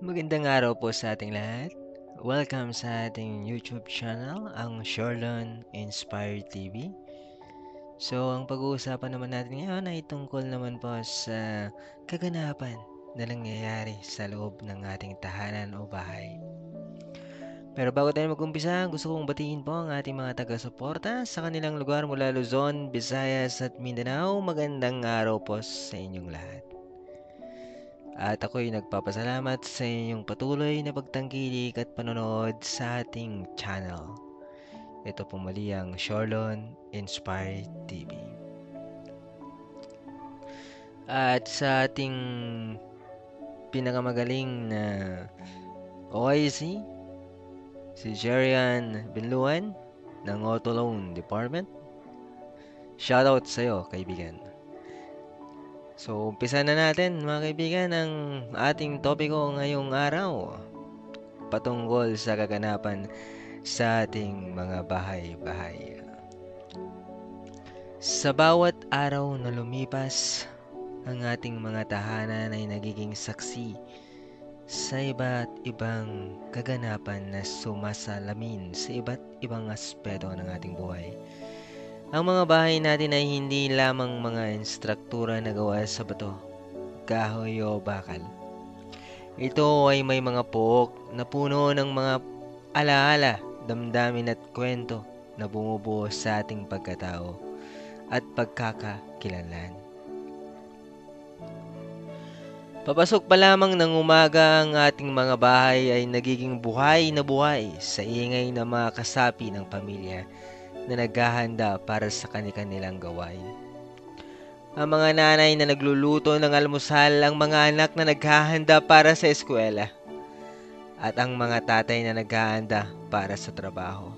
Magandang araw po sa ating lahat. Welcome sa ating YouTube channel, ang Shorlon Inspired TV. So, ang pag-uusapan naman natin ngayon ay tungkol naman po sa kaganapan na nangyayari sa loob ng ating tahanan o bahay. Pero bago tayo mag-umpisa, gusto kong batiin po ang ating mga taga-suporta sa kanilang lugar mula Luzon, Visayas at Mindanao. Magandang araw po sa inyong lahat. At ako'y nagpapasalamat sa inyong patuloy na pagtangkilik at panonood sa ating channel. Ito po muli ang Shorlon Inspired TV. At sa ating pinakamagaling na OIC, si Jerian Binluan ng Auto Loan Department. Shoutout sa iyo, kaibigan. So, umpisa na natin mga kaibigan ang ating topiko ngayong araw patungkol sa kaganapan sa ating mga bahay-bahay. Sa bawat araw na lumipas, ang ating mga tahanan ay nagiging saksi sa iba't ibang kaganapan na sumasalamin sa iba't ibang aspeto ng ating buhay. Ang mga bahay natin ay hindi lamang mga instruktura na gawa sa bato, kahoy o bakal. Ito ay may mga pook na puno ng mga alaala, damdamin at kwento na bumubuo sa ating pagkatao at pagkakakilanlan. Papasok pa lamang ng umaga ang ating mga bahay ay nagiging buhay na buhay sa ingay na mga kasapi ng pamilya na naghahanda para sa kanilang gawain. Ang mga nanay na nagluluto ng almusal, ang mga anak na naghahanda para sa eskwela, at ang mga tatay na naghahanda para sa trabaho.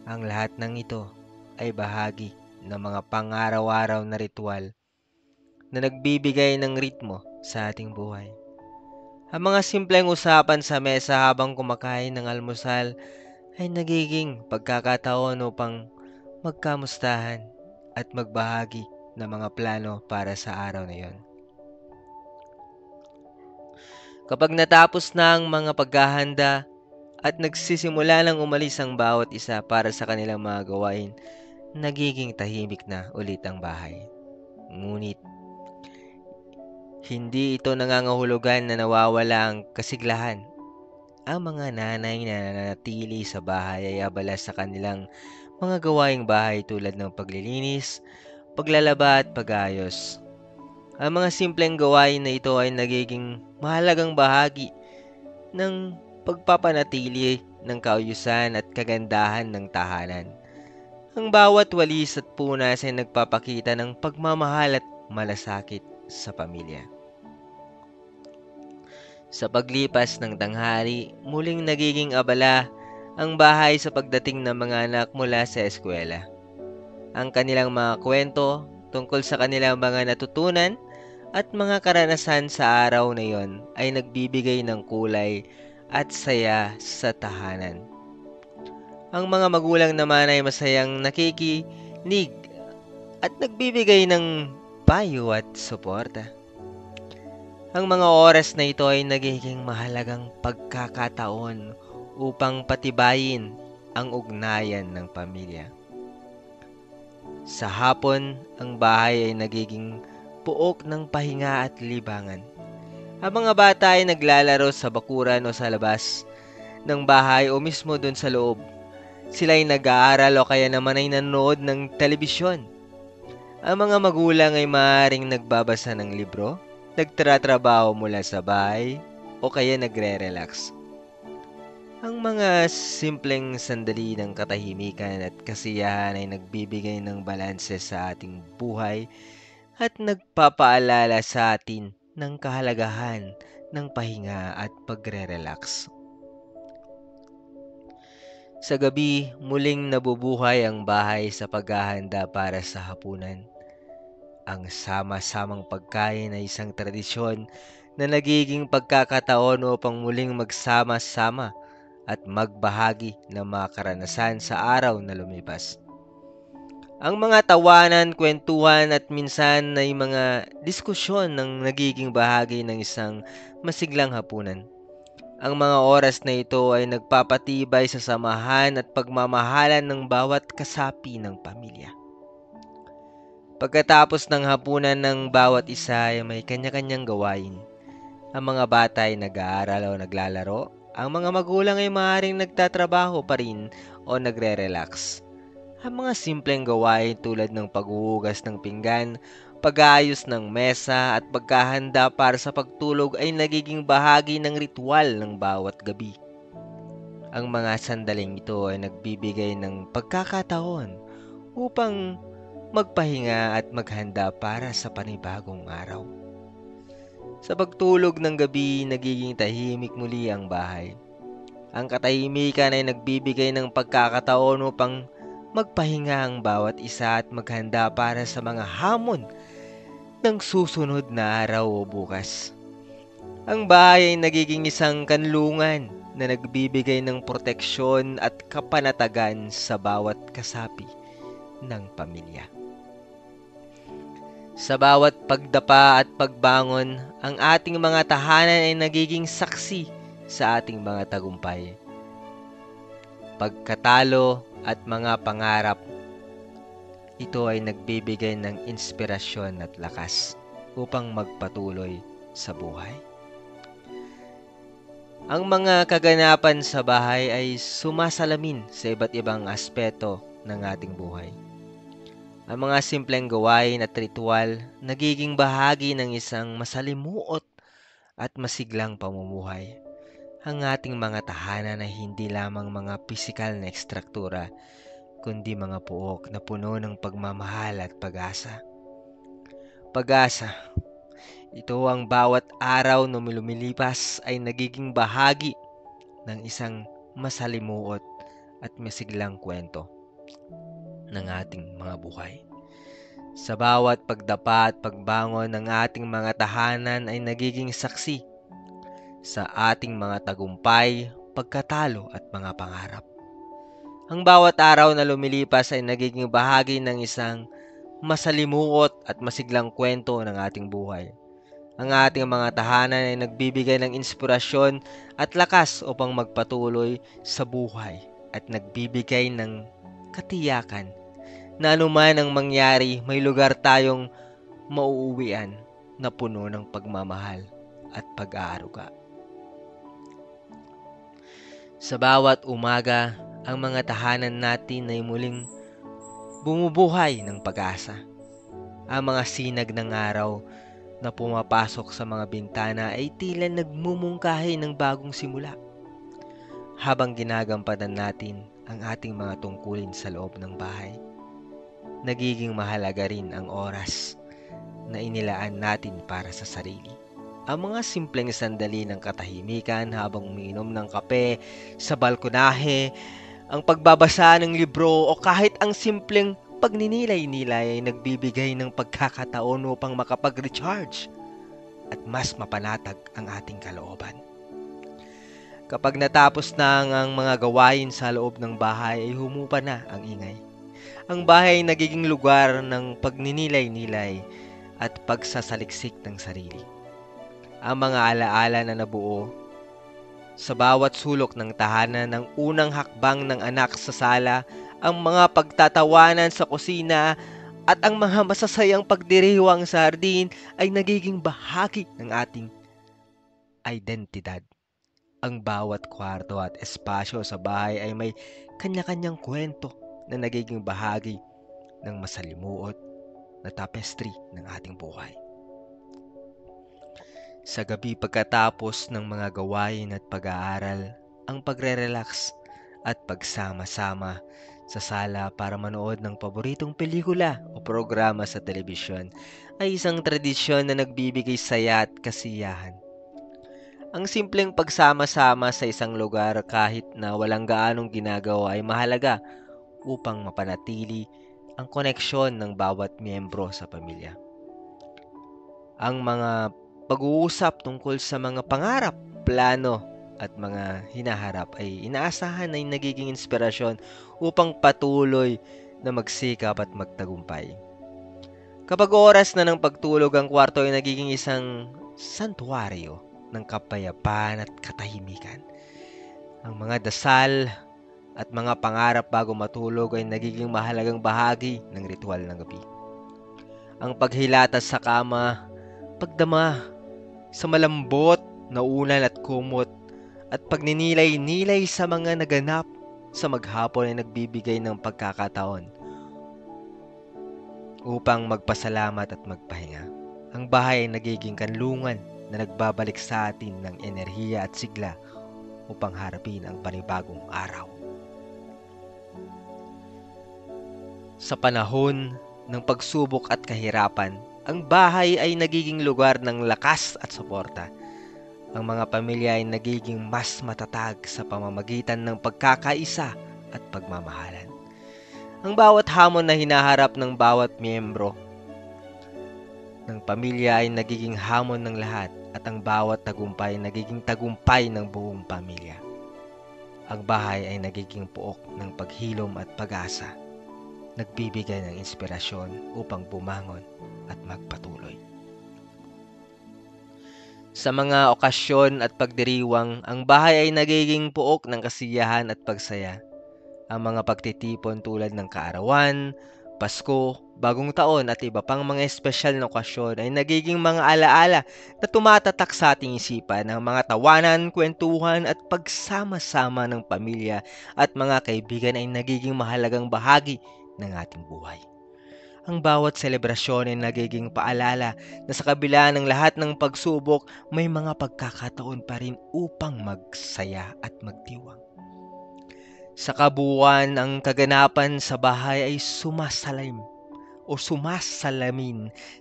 Ang lahat ng ito ay bahagi ng mga pang-araw-araw na ritual na nagbibigay ng ritmo sa ating buhay. Ang mga simpleng usapan sa mesa habang kumakain ng almusal ay nagiging pagkakataon upang magkamustahan at magbahagi ng mga plano para sa araw na yon. Kapag natapos na ang mga paghahanda at nagsisimula ng umalis ang bawat isa para sa kanilang mga gawain, nagiging tahimik na ulit ang bahay. Ngunit, hindi ito nangangahulugan na nawawala ang kasiglahan. Ang mga nanay na nananatili sa bahay ay abala sa kanilang mga gawaing bahay tulad ng paglilinis, paglalaba at pag-ayos. Ang mga simpleng gawain na ito ay nagiging mahalagang bahagi ng pagpapanatili ng kaayusan at kagandahan ng tahanan. Ang bawat walis at punas ay nagpapakita ng pagmamahal at malasakit sa pamilya. Sa paglipas ng tanghali, muling nagiging abala ang bahay sa pagdating ng mga anak mula sa eskwela. Ang kanilang mga kwento tungkol sa kanilang mga natutunan at mga karanasan sa araw na iyon ay nagbibigay ng kulay at saya sa tahanan. Ang mga magulang naman ay masayang nakikinig at nagbibigay ng payo at suporta. Ang mga oras na ito ay nagiging mahalagang pagkakataon upang patibayin ang ugnayan ng pamilya. Sa hapon, ang bahay ay nagiging puok ng pahinga at libangan. Ang mga bata ay naglalaro sa bakuran o sa labas ng bahay o mismo dun sa loob. Sila ay nag-aaral o kaya naman ay nanonood ng telebisyon. Ang mga magulang ay maaaring nagbabasa ng libro, nagtratrabaho mula sa bahay, o kaya nagre-relax. Ang mga simpleng sandali ng katahimikan at kasiyahan ay nagbibigay ng balanse sa ating buhay at nagpapaalala sa atin ng kahalagahan ng pahinga at pagre-relax. Sa gabi, muling nabubuhay ang bahay sa paghahanda para sa hapunan. Ang sama-samang pagkain ay isang tradisyon na nagiging pagkakataon upang muling magsama-sama at magbahagi ng mga karanasan sa araw na lumipas. Ang mga tawanan, kwentuhan at minsan ay mga diskusyon ng nagiging bahagi ng isang masiglang hapunan. Ang mga oras na ito ay nagpapatibay sa samahan at pagmamahalan ng bawat kasapi ng pamilya. Pagkatapos ng hapunan ng bawat isa ay may kanya-kanyang gawain. Ang mga bata ay nag-aaral o naglalaro. Ang mga magulang ay maaaring nagtatrabaho pa rin o nagre-relax. Ang mga simpleng gawain tulad ng paghuhugas ng pinggan, pag-aayos ng mesa at paghahanda para sa pagtulog ay nagiging bahagi ng ritual ng bawat gabi. Ang mga sandaling ito ay nagbibigay ng pagkakataon upang magpahinga at maghanda para sa panibagong araw. Sa pagtulog ng gabi, nagiging tahimik muli ang bahay. Ang katahimikan ay nagbibigay ng pagkakataon upang magpahinga ang bawat isa at maghanda para sa mga hamon ng susunod na araw o bukas. Ang bahay ay nagiging isang kanlungan na nagbibigay ng proteksyon at kapanatagan sa bawat kasapi ng pamilya. Sa bawat pagdapa at pagbangon, ang ating mga tahanan ay nagiging saksi sa ating mga tagumpay, pagkatalo at mga pangarap. Ito ay nagbibigay ng inspirasyon at lakas upang magpatuloy sa buhay. Ang mga kaganapan sa bahay ay sumasalamin sa iba't ibang aspeto ng ating buhay. Ang mga simpleng gawain at ritual nagiging bahagi ng isang masalimuot at masiglang pamumuhay. Ang ating mga tahanan ay hindi lamang mga pisikal na ekstruktura, kundi mga puok na puno ng pagmamahal at pag-asa. Pag-asa. Ito ang bawat araw na lumilipas ay nagiging bahagi ng isang masalimuot at masiglang kwento ng ating mga buhay. Sa bawat pagdapa at pagbangon ng ating mga tahanan ay nagiging saksi sa ating mga tagumpay, pagkatalo at mga pangarap. Ang bawat araw na lumilipas ay nagiging bahagi ng isang masalimuot at masiglang kwento ng ating buhay. Ang ating mga tahanan ay nagbibigay ng inspirasyon at lakas upang magpatuloy sa buhay at nagbibigay ng katiyakan na anuman ang mangyari, may lugar tayong mauuwian na puno ng pagmamahal at pag-aaruga. Sa bawat umaga, ang mga tahanan natin ay muling bumubuhay ng pag-asa. Ang mga sinag ng araw na pumapasok sa mga bintana ay tila nagmumungkahi ng bagong simula. Habang ginagampanan natin ang ating mga tungkulin sa loob ng bahay, nagiging mahalaga rin ang oras na inilaan natin para sa sarili. Ang mga simpleng sandali ng katahimikan habang umiinom ng kape sa balkonahe, ang pagbabasa ng libro o kahit ang simpleng pagninilay-nilay ay nagbibigay ng pagkakataon upang makapag-recharge at mas mapanatag ang ating kalooban. Kapag natapos na ang mga gawain sa loob ng bahay ay humupa na ang ingay. Ang bahay ay nagiging lugar ng pagninilay-nilay at pagsasaliksik ng sarili. Ang mga alaala na nabuo sa bawat sulok ng tahanan, ng unang hakbang ng anak sa sala, ang mga pagtatawanan sa kusina at ang mga masasayang pagdiriwang sa hardin ay nagiging bahagi ng ating identidad. Ang bawat kwarto at espasyo sa bahay ay may kanya-kanyang kwento na nagiging bahagi ng masalimuot na tapestry ng ating buhay. Sa gabi pagkatapos ng mga gawain at pag-aaral, ang pagre-relax at pagsama-sama sa sala para manood ng paboritong pelikula o programa sa telebisyon ay isang tradisyon na nagbibigay saya at kasiyahan. Ang simpleng pagsama-sama sa isang lugar kahit na walang gaanong ginagawa ay mahalaga upang mapanatili ang koneksyon ng bawat miyembro sa pamilya. Ang mga pag-uusap tungkol sa mga pangarap, plano at mga hinaharap ay inaasahan ay nagiging inspirasyon upang patuloy na magsikap at magtagumpay. Kapag oras na ng pagtulog, ang kwarto ay nagiging isang santuwaryo ng kapayapaan at katahimikan. Ang mga dasal at mga pangarap bago matulog ay nagiging mahalagang bahagi ng ritual ng gabi. Ang paghilatas sa kama, pagdama sa malambot na unan at kumot, at pagninilay-nilay sa mga naganap sa maghapon ay nagbibigay ng pagkakataon upang magpasalamat at magpahinga. Ang bahay ay nagiging kanlungan na nagbabalik sa atin ng enerhiya at sigla upang harapin ang panibagong araw. Sa panahon ng pagsubok at kahirapan, ang bahay ay nagiging lugar ng lakas at suporta. Ang mga pamilya ay nagiging mas matatag sa pamamagitan ng pagkakaisa at pagmamahalan. Ang bawat hamon na hinaharap ng bawat miyembro ng pamilya ay nagiging hamon ng lahat, at ang bawat tagumpay ay nagiging tagumpay ng buong pamilya. Ang bahay ay nagiging puok ng paghilom at pag-asa, nagbibigay ng inspirasyon upang bumangon at magpatuloy. Sa mga okasyon at pagdiriwang, ang bahay ay nagiging puok ng kasiyahan at pagsaya. Ang mga pagtitipon tulad ng kaarawan, Pasko, Bagong Taon at iba pang mga espesyal na okasyon ay nagiging mga alaala na tumatatak sa ating isipan. Ang mga tawanan, kwentuhan at pagsama-sama ng pamilya at mga kaibigan ay nagiging mahalagang bahagi ng ating buhay. Ang bawat selebrasyon ay nagiging paalala na sa kabila ng lahat ng pagsubok, may mga pagkakataon pa rin upang magsaya at magdiwang. Sa kabuuan, ang kaganapan sa bahay ay sumasalamin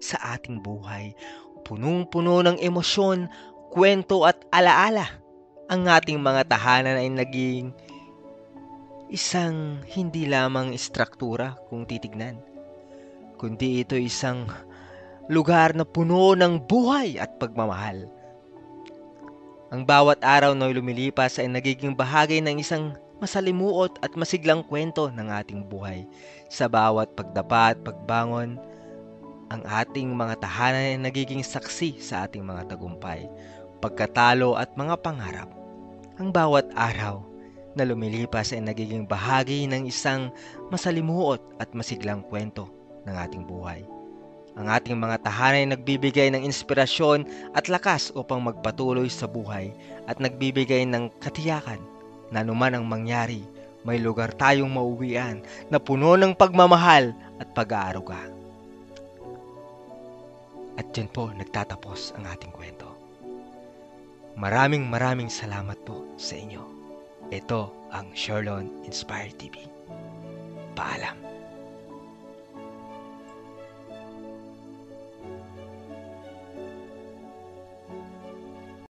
sa ating buhay. Punong-puno ng emosyon, kwento at alaala. Ang ating mga tahanan ay naging isang hindi lamang istruktura kung titignan, kundi ito isang lugar na puno ng buhay at pagmamahal. Ang bawat araw na lumilipas ay nagiging bahagi ng isang masalimuot at masiglang kwento ng ating buhay. Sa bawat pagdapa at pagbangon, ang ating mga tahanan ay nagiging saksi sa ating mga tagumpay, pagkatalo at mga pangarap. Ang bawat araw na lumilipas ay nagiging bahagi ng isang masalimuot at masiglang kwento ng ating buhay. Ang ating mga tahanan ay nagbibigay ng inspirasyon at lakas upang magpatuloy sa buhay, at nagbibigay ng katiyakan na anuman ang mangyari, may lugar tayong mauwian na puno ng pagmamahal at pag-aaruga. At dyan po nagtatapos ang ating kwento. Maraming salamat po sa inyo. Ito ang Sherlon Inspire TV. Paalam.